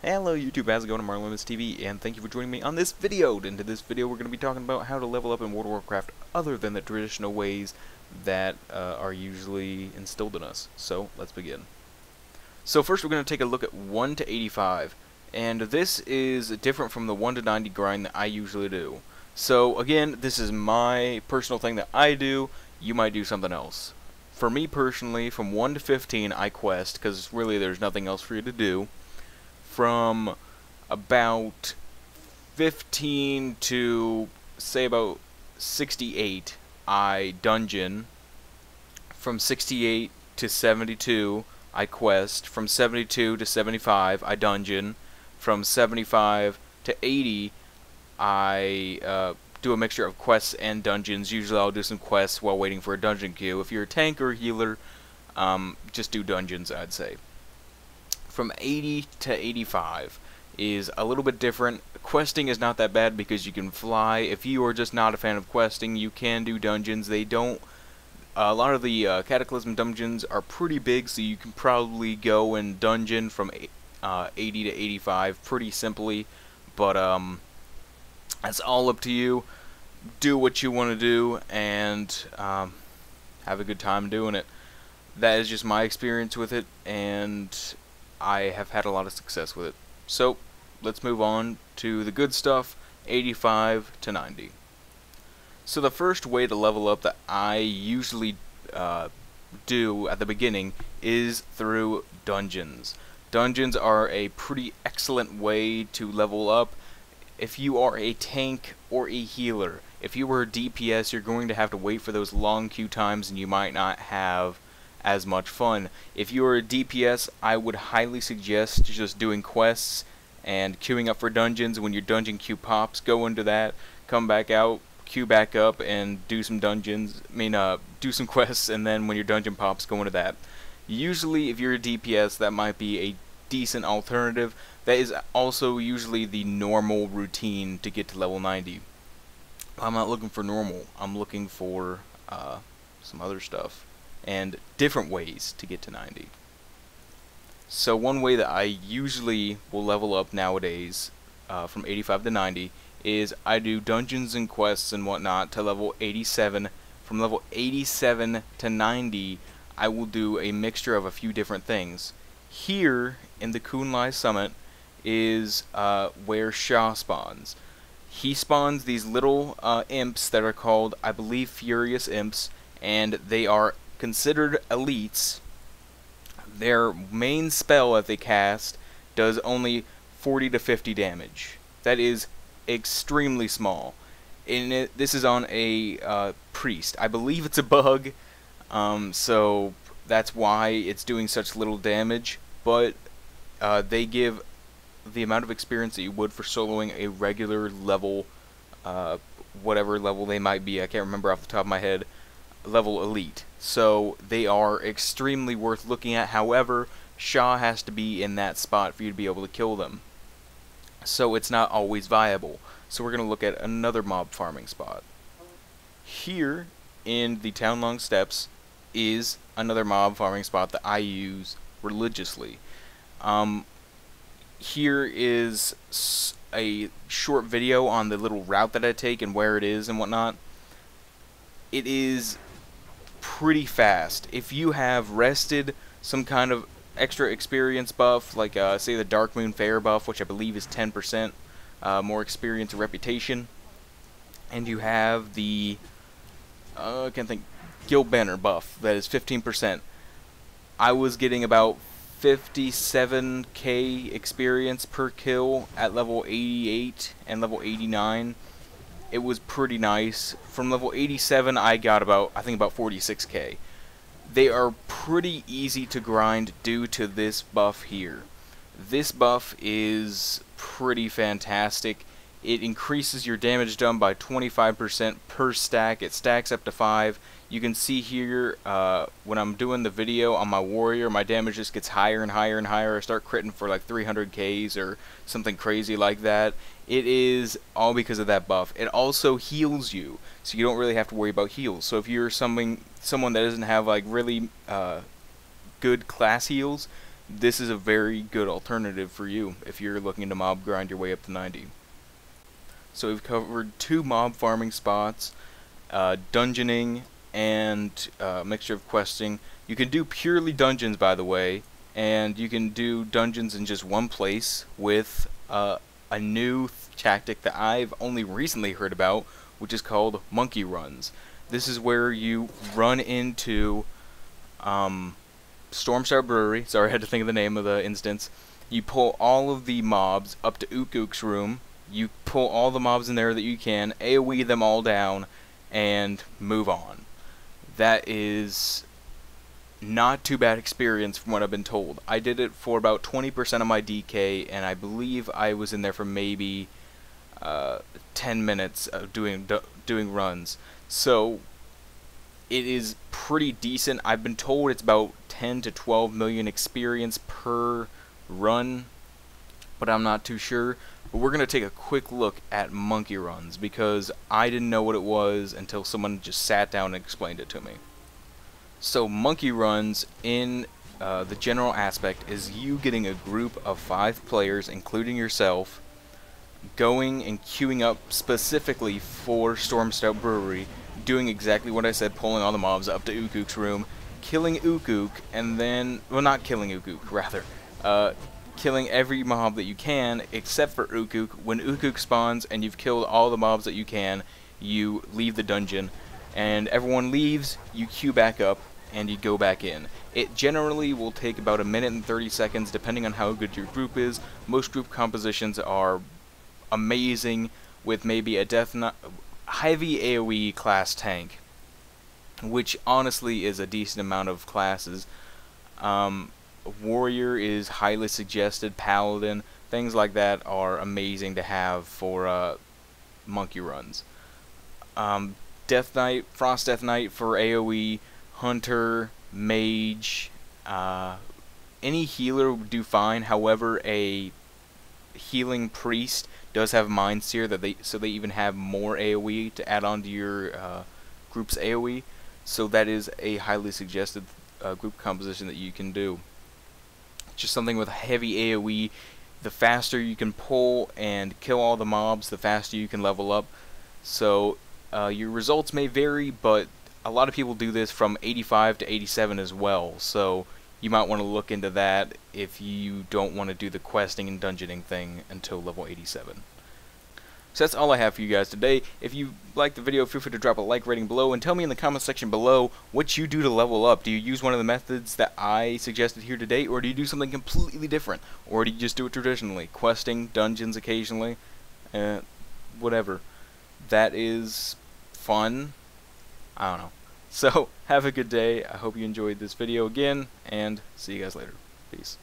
Hello YouTube, how's it going? I'm Arlimisttv, and thank you for joining me on this video. In this video we're going to be talking about how to level up in World of Warcraft other than the traditional ways that are usually instilled in us. So, let's begin. So first we're going to take a look at 1 to 85, and this is different from the 1 to 90 grind that I usually do. So again, this is my personal thing that I do. You might do something else. For me personally, from 1 to 15 I quest, because really there's nothing else for you to do. From about 15 to, say, about 68, I dungeon. From 68 to 72, I quest. From 72 to 75, I dungeon. From 75 to 80, I do a mixture of quests and dungeons. Usually I'll do some quests while waiting for a dungeon queue. If you're a tank or a healer, just do dungeons, I'd say. From 80 to 85 is a little bit different. Questing is not that bad because you can fly. If you are just not a fan of questing, you can do dungeons. They don't. A lot of the Cataclysm dungeons are pretty big, so you can probably go and dungeon from 80 to 85 pretty simply. But that's all up to you. Do what you want to do and have a good time doing it. That is just my experience with it, and I have had a lot of success with it. So, let's move on to the good stuff, 85 to 90. So the first way to level up that I usually do at the beginning is through dungeons. Dungeons are a pretty excellent way to level up. If you are a tank or a healer, if you were a DPS, you're going to have to wait for those long queue times and you might not have as much fun. If you are a DPS, I would highly suggest just doing quests and queuing up for dungeons. When your dungeon queue pops, go into that, come back out, queue back up, and do some dungeons. Do some quests, and then when your dungeon pops, go into that. Usually, if you're a DPS, that might be a decent alternative. That is also usually the normal routine to get to level 90. I'm not looking for normal. I'm looking for some other stuff and different ways to get to 90. So one way that I usually will level up nowadays from 85 to 90 is I do dungeons and quests and whatnot to level 87. From level 87 to 90, I will do a mixture of a few different things. Here in the Kunlai Summit is where Shah spawns. He spawns these little imps that are called, I believe, Furious Imps, and they are considered elites. Their main spell that they cast does only 40 to 50 damage. That is extremely small. And this is on a priest. I believe it's a bug, so that's why it's doing such little damage. But they give the amount of experience that you would for soloing a regular level, whatever level they might be. I can't remember off the top of my head. Level elite. So they are extremely worth looking at. However, Shah has to be in that spot for you to be able to kill them. So it's not always viable. So we're going to look at another mob farming spot. Here in the Townlong Steppes is another mob farming spot that I use religiously. Here is a short video on the little route that I take and where it is and whatnot. It is pretty fast. If you have rested some kind of extra experience buff, like say the Dark Moon Fair buff, which I believe is 10% more experience and reputation, and you have the I can't think, Guild Banner buff that is 15%. I was getting about 57k experience per kill at level 88 and level 89. It was pretty nice. From level 87, I got about 46k. They are pretty easy to grind due to this buff here. This buff is pretty fantastic. It increases your damage done by 25% per stack. It stacks up to 5. You can see here when I'm doing the video on my warrior, my damage just gets higher and higher and higher. I start critting for like 300Ks or something crazy like that. It is all because of that buff. It also heals you, so you don't really have to worry about heals. So if you're someone that doesn't have like really good class heals, this is a very good alternative for you if you're looking to mob grind your way up to 90. So we've covered 2 mob farming spots, dungeoning, and a mixture of questing. You can do purely dungeons, by the way, and you can do dungeons in just one place with a new tactic that I've only recently heard about, which is called monkey runs. This is where you run into Stormstar Brewery. Sorry, I had to think of the name of the instance. You pull all of the mobs up to Ukuk's room. You pull all the mobs in there that you can, AoE them all down, and move on. That is not too bad experience from what I've been told. I did it for about 20% of my DK, and I believe I was in there for maybe 10 minutes of doing runs. So it is pretty decent. I've been told it's about 10 to 12 million experience per run, but I'm not too sure. But we're going to take a quick look at monkey runs, because I didn't know what it was until someone just sat down and explained it to me. So monkey runs, in the general aspect, is you getting a group of 5 players, including yourself, going and queuing up specifically for Stormstar Brewery, doing exactly what I said, pulling all the mobs up to Ukuk's room, killing Ukuk, and then, well, not killing Ukuk, rather, killing every mob that you can except for Ukuk. When Ukuk spawns and you've killed all the mobs that you can, you leave the dungeon, and everyone leaves, you queue back up, and you go back in. It generally will take about 1 minute and 30 seconds, depending on how good your group is. Most group compositions are amazing, with maybe a heavy AoE class tank, which honestly is a decent amount of classes. Warrior is highly suggested, Paladin, things like that are amazing to have for monkey runs. Death Knight, Frost Death Knight for AoE, Hunter, Mage, any healer would do fine. However, a healing priest does have Mind Seer, so they even have more AoE to add on to your group's AoE. So that is a highly suggested group composition that you can do. Just something with heavy AoE. The faster you can pull and kill all the mobs, the faster you can level up. So your results may vary, but a lot of people do this from 85 to 87 as well. So you might want to look into that if you don't want to do the questing and dungeoning thing until level 87. So that's all I have for you guys today. If you liked the video, feel free to drop a like rating below, and tell me in the comment section below what you do to level up. Do you use one of the methods that I suggested here today, or do you do something completely different? Or do you just do it traditionally? Questing, dungeons occasionally, whatever. That is fun. I don't know. So, have a good day. I hope you enjoyed this video again, and see you guys later. Peace.